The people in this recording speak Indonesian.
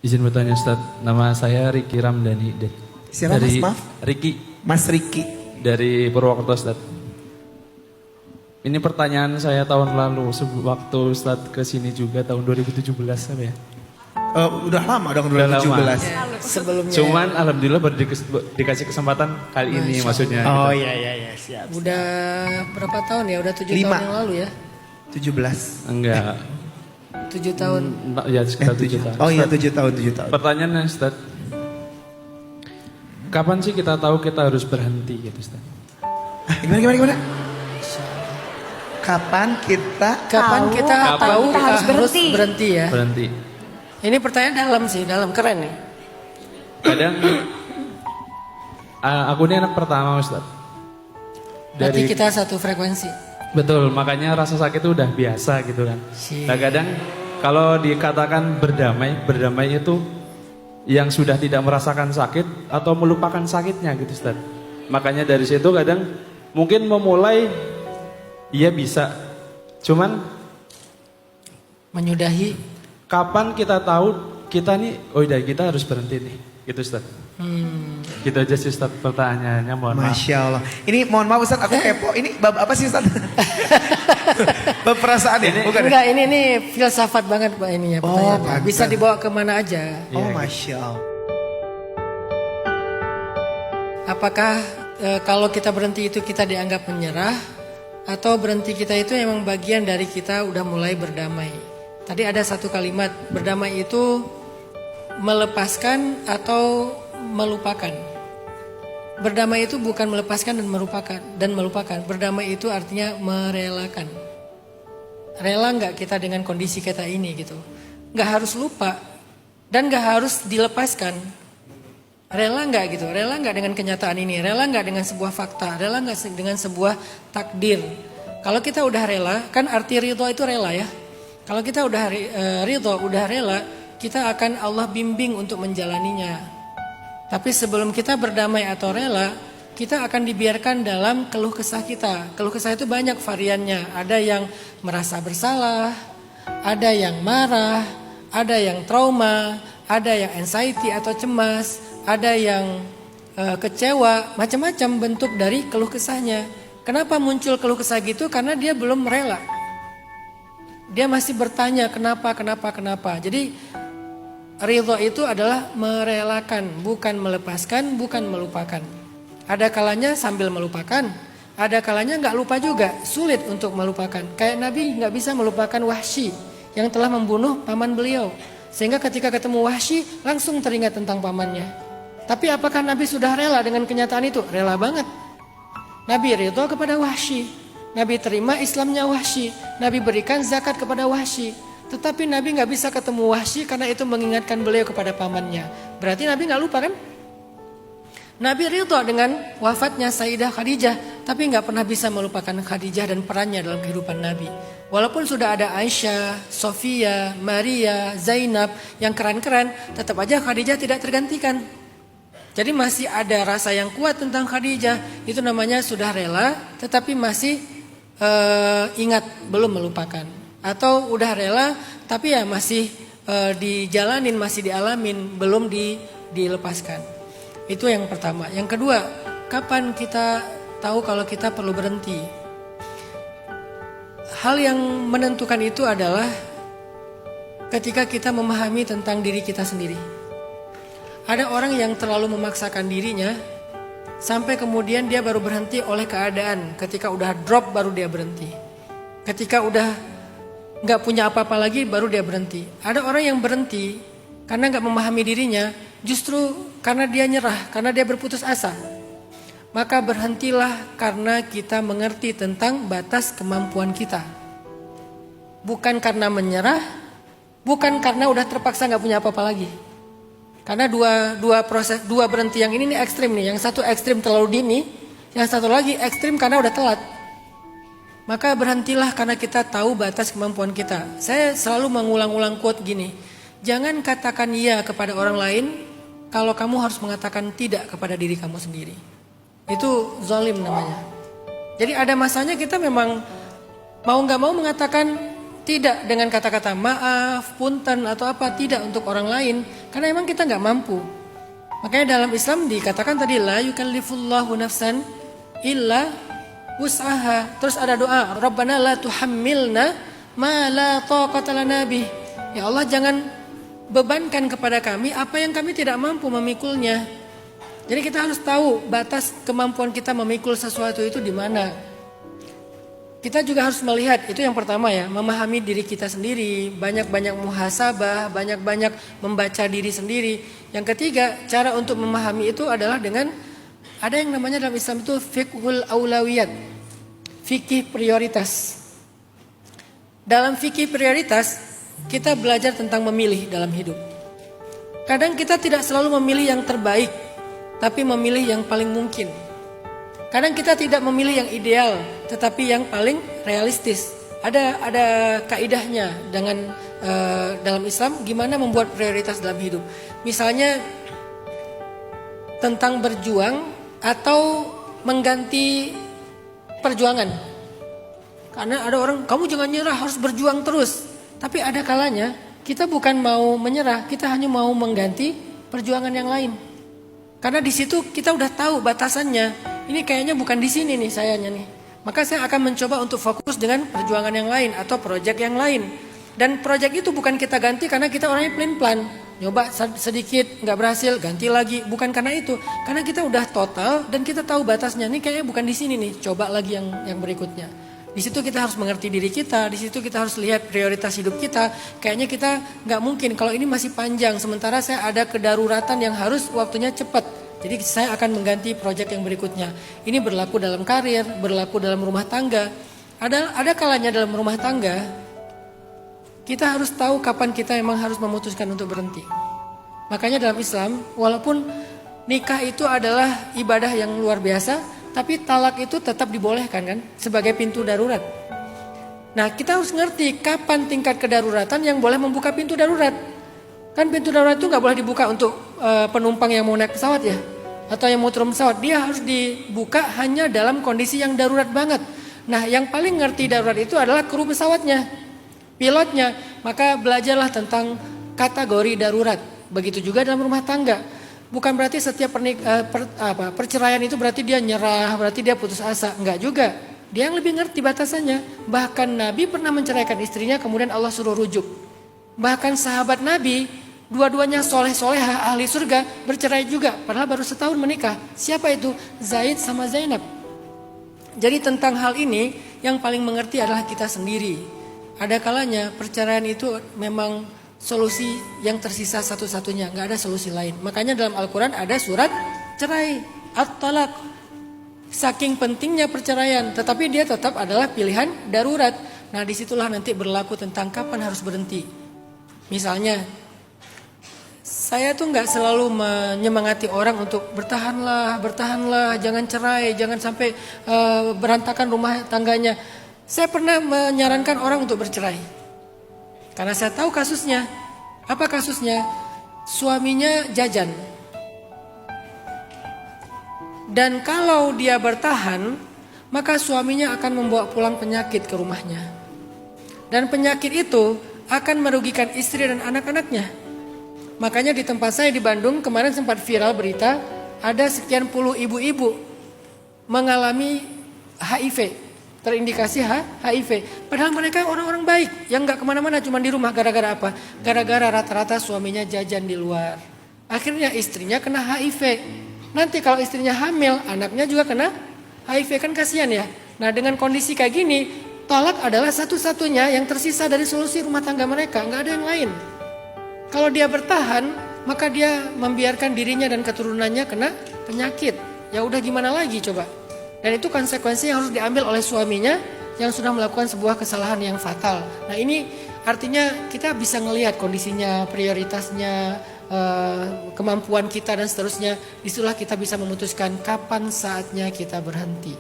Izin bertanya Ustaz, nama saya Riki Ramdhani Siapa dari Mas? Maaf. Riki Mas Riki. dari Purwokerto Ustaz. Ini pertanyaan saya tahun lalu waktu Ustaz ke sini juga tahun 2017 apa ya? Udah lama dong Udah 2017. lama. Sebelumnya. Cuman alhamdulillah baru dikasih kesempatan kali ini maksudnya. Oh gitu. iya siap. Udah berapa tahun ya? Udah 7 5. tahun yang lalu ya? 17. Enggak. 7 tahun. Ya sekitar 7 tahun. Oh iya 7 tahun. Pertanyaannya Ustaz, kapan sih kita tahu kita harus berhenti gitu Ustaz? Gimana? Kapan kita Kapan kita tahu kita harus berhenti ya? Berhenti. Ini pertanyaan dalam sih, dalam keren nih. Kadang aku ini anak pertama Ustaz. Berarti kita satu frekuensi. Betul, makanya rasa sakit itu udah biasa gitu kan. Nah kadang kalau dikatakan berdamai itu yang sudah tidak merasakan sakit atau melupakan sakitnya gitu Ustaz. Makanya dari situ kadang mungkin memulai iya bisa, cuman menyudahi. Kapan kita tahu kita nih, oh udah kita harus berhenti nih, gitu Ustaz. Gitu aja sih Ustaz pertanyaannya, mohon maaf. Masya Allah. Ini mohon maaf Ustaz, aku kepo. Ini bab apa sih Ustaz? Bab perasaan ya? Bukan ya? Enggak, ini filsafat banget Pak ini ya pertanyaannya. pantas. Bisa dibawa kemana aja. Oh Masya Allah. Apakah kalau kita berhenti itu kita dianggap menyerah, atau berhenti kita itu emang bagian dari kita udah mulai berdamai? Tadi ada satu kalimat, berdamai itu melepaskan atau melupakan. Berdamai itu bukan melepaskan dan melupakan. Berdamai itu artinya merelakan. Rela nggak kita dengan kondisi kita ini gitu? Nggak harus lupa dan nggak harus dilepaskan. Rela nggak gitu? Rela nggak dengan kenyataan ini? Rela nggak dengan sebuah fakta? Rela nggak dengan sebuah takdir? Kalau kita udah rela, kan arti ridho itu rela ya. Kalau kita udah ridho, udah rela, kita akan Allah bimbing untuk menjalaninya. Tapi sebelum kita berdamai atau rela, kita akan dibiarkan dalam keluh kesah kita. Keluh kesah itu banyak variannya. Ada yang merasa bersalah, ada yang marah, ada yang trauma, ada yang anxiety atau cemas, ada yang kecewa, macam-macam bentuk dari keluh kesahnya. Kenapa muncul keluh kesah gitu? Karena dia belum rela. Dia masih bertanya kenapa. Jadi ridho itu adalah merelakan, bukan melepaskan, bukan melupakan. Ada kalanya sambil melupakan, ada kalanya nggak lupa juga, sulit untuk melupakan. Kayak Nabi nggak bisa melupakan Wahsy yang telah membunuh paman beliau. Sehingga ketika ketemu Wahsy langsung teringat tentang pamannya. Tapi apakah Nabi sudah rela dengan kenyataan itu? Rela banget. Nabi ridho kepada Wahsy. Nabi terima Islamnya Wahsy. Nabi berikan zakat kepada Wahsy. Tetapi Nabi nggak bisa ketemu Wahsy karena itu mengingatkan beliau kepada pamannya. Berarti Nabi nggak lupa kan? Nabi ridho dengan wafatnya Sayyidah Khadijah, tapi nggak pernah bisa melupakan Khadijah dan perannya dalam kehidupan Nabi. Walaupun sudah ada Aisyah, Sofia, Maria, Zainab yang keren-keren, tetap aja Khadijah tidak tergantikan. Jadi masih ada rasa yang kuat tentang Khadijah. Itu namanya sudah rela, tetapi masih ingat, belum melupakan. Atau udah rela, tapi ya masih dijalanin, masih dialamin, belum dilepaskan. Itu yang pertama. Yang kedua, kapan kita tahu kalau kita perlu berhenti? Hal yang menentukan itu adalah ketika kita memahami tentang diri kita sendiri. Ada orang yang terlalu memaksakan dirinya sampai kemudian dia baru berhenti oleh keadaan. Ketika udah drop baru dia berhenti. Ketika udah gak punya apa-apa lagi baru dia berhenti. Ada orang yang berhenti karena gak memahami dirinya, justru karena dia nyerah, karena dia berputus asa. Maka berhentilah karena kita mengerti tentang batas kemampuan kita. Bukan karena menyerah, bukan karena udah terpaksa gak punya apa-apa lagi. Karena dua berhenti yang ini ekstrim nih. Yang satu ekstrim terlalu dini, yang satu lagi ekstrim karena udah telat. Maka berhentilah karena kita tahu batas kemampuan kita. Saya selalu mengulang-ulang quote gini. Jangan katakan iya kepada orang lain kalau kamu harus mengatakan tidak kepada diri kamu sendiri. Itu zalim namanya. Jadi ada masanya kita memang mau gak mau mengatakan Tidak dengan kata-kata maaf, punten atau apa, tidak untuk orang lain. Karena emang kita nggak mampu. Makanya dalam Islam dikatakan tadi la yukallifullahu nafsan illa wus'aha. Terus ada doa, Rabbana la tuhammilna ma la taqata lana bih. Ya Allah, jangan bebankan kepada kami apa yang kami tidak mampu memikulnya. Jadi kita harus tahu batas kemampuan kita memikul sesuatu itu di mana. Kita juga harus melihat, itu yang pertama ya, memahami diri kita sendiri, banyak-banyak muhasabah, banyak-banyak membaca diri sendiri. Yang ketiga, cara untuk memahami itu adalah dengan, ada yang namanya dalam Islam itu fiqhul aulawiyat, fikih prioritas. Dalam fikih prioritas, kita belajar tentang memilih dalam hidup. Kadang kita tidak selalu memilih yang terbaik, tapi memilih yang paling mungkin. Kadang kita tidak memilih yang ideal, tetapi yang paling realistis. Ada kaidahnya dengan dalam Islam gimana membuat prioritas dalam hidup. Misalnya tentang berjuang atau mengganti perjuangan. Karena ada orang, kamu jangan nyerah, harus berjuang terus. Tapi ada kalanya kita bukan mau menyerah, kita hanya mau mengganti perjuangan yang lain. Karena di situ kita udah tahu batasannya. Ini kayaknya bukan di sini nih sayanya nih. Maka saya akan mencoba untuk fokus dengan perjuangan yang lain atau proyek yang lain. Dan proyek itu bukan kita ganti karena kita orangnya plan-plan. Nyoba sedikit nggak berhasil, ganti lagi. Bukan karena itu. Karena kita udah total dan kita tahu batasnya. Ini kayaknya bukan di sini nih. Coba lagi yang berikutnya. Di situ kita harus mengerti diri kita. Di situ kita harus lihat prioritas hidup kita. Kayaknya kita nggak mungkin kalau ini masih panjang. Sementara saya ada kedaruratan yang harus waktunya cepat. Jadi saya akan mengganti proyek yang berikutnya. Ini berlaku dalam karir, berlaku dalam rumah tangga. Ada kalanya dalam rumah tangga, kita harus tahu kapan kita memang harus memutuskan untuk berhenti. Makanya dalam Islam, walaupun nikah itu adalah ibadah yang luar biasa, tapi talak itu tetap dibolehkan kan, sebagai pintu darurat. Nah, kita harus ngerti kapan tingkat kedaruratan yang boleh membuka pintu darurat. Kan pintu darurat itu nggak boleh dibuka untuk penumpang yang mau naik pesawat ya, atau yang mau turun pesawat. Dia harus dibuka hanya dalam kondisi yang darurat banget. Nah, yang paling ngerti darurat itu adalah kru pesawatnya, pilotnya. Maka belajarlah tentang kategori darurat. Begitu juga dalam rumah tangga. Bukan berarti setiap perceraian itu berarti dia nyerah, berarti dia putus asa. Enggak juga. Dia yang lebih ngerti batasannya. Bahkan Nabi pernah menceraikan istrinya, kemudian Allah suruh rujuk. Bahkan sahabat Nabi, dua-duanya soleh-soleh ahli surga, bercerai juga. Padahal baru setahun menikah. Siapa itu? Zaid sama Zainab. Jadi tentang hal ini, yang paling mengerti adalah kita sendiri. Ada kalanya perceraian itu memang solusi yang tersisa satu-satunya. Gak ada solusi lain. Makanya dalam Al-Quran ada surat cerai, at-talaq. Saking pentingnya perceraian, tetapi dia tetap adalah pilihan darurat. Nah, disitulah nanti berlaku tentang kapan harus berhenti. Misalnya, saya tuh nggak selalu menyemangati orang untuk bertahanlah, jangan cerai, jangan sampai berantakan rumah tangganya. Saya pernah menyarankan orang untuk bercerai, karena saya tahu kasusnya. Apa kasusnya? Suaminya jajan, dan kalau dia bertahan, maka suaminya akan membawa pulang penyakit ke rumahnya, dan penyakit itu akan merugikan istri dan anak-anaknya. Makanya di tempat saya di Bandung kemarin sempat viral berita, ada sekian puluh ibu-ibu mengalami HIV, terindikasi HIV. Padahal mereka orang-orang baik yang gak kemana-mana, cuma di rumah. Gara-gara apa? Gara-gara rata-rata suaminya jajan di luar. Akhirnya istrinya kena HIV. Nanti kalau istrinya hamil, anaknya juga kena HIV, kan kasihan ya. Nah, dengan kondisi kayak gini, talak adalah satu-satunya yang tersisa dari solusi rumah tangga mereka, nggak ada yang lain. Kalau dia bertahan, maka dia membiarkan dirinya dan keturunannya kena penyakit. Ya udah gimana lagi coba. Dan itu konsekuensi yang harus diambil oleh suaminya yang sudah melakukan sebuah kesalahan yang fatal. Nah, ini artinya kita bisa ngelihat kondisinya, prioritasnya, kemampuan kita dan seterusnya. Disitulah kita bisa memutuskan kapan saatnya kita berhenti.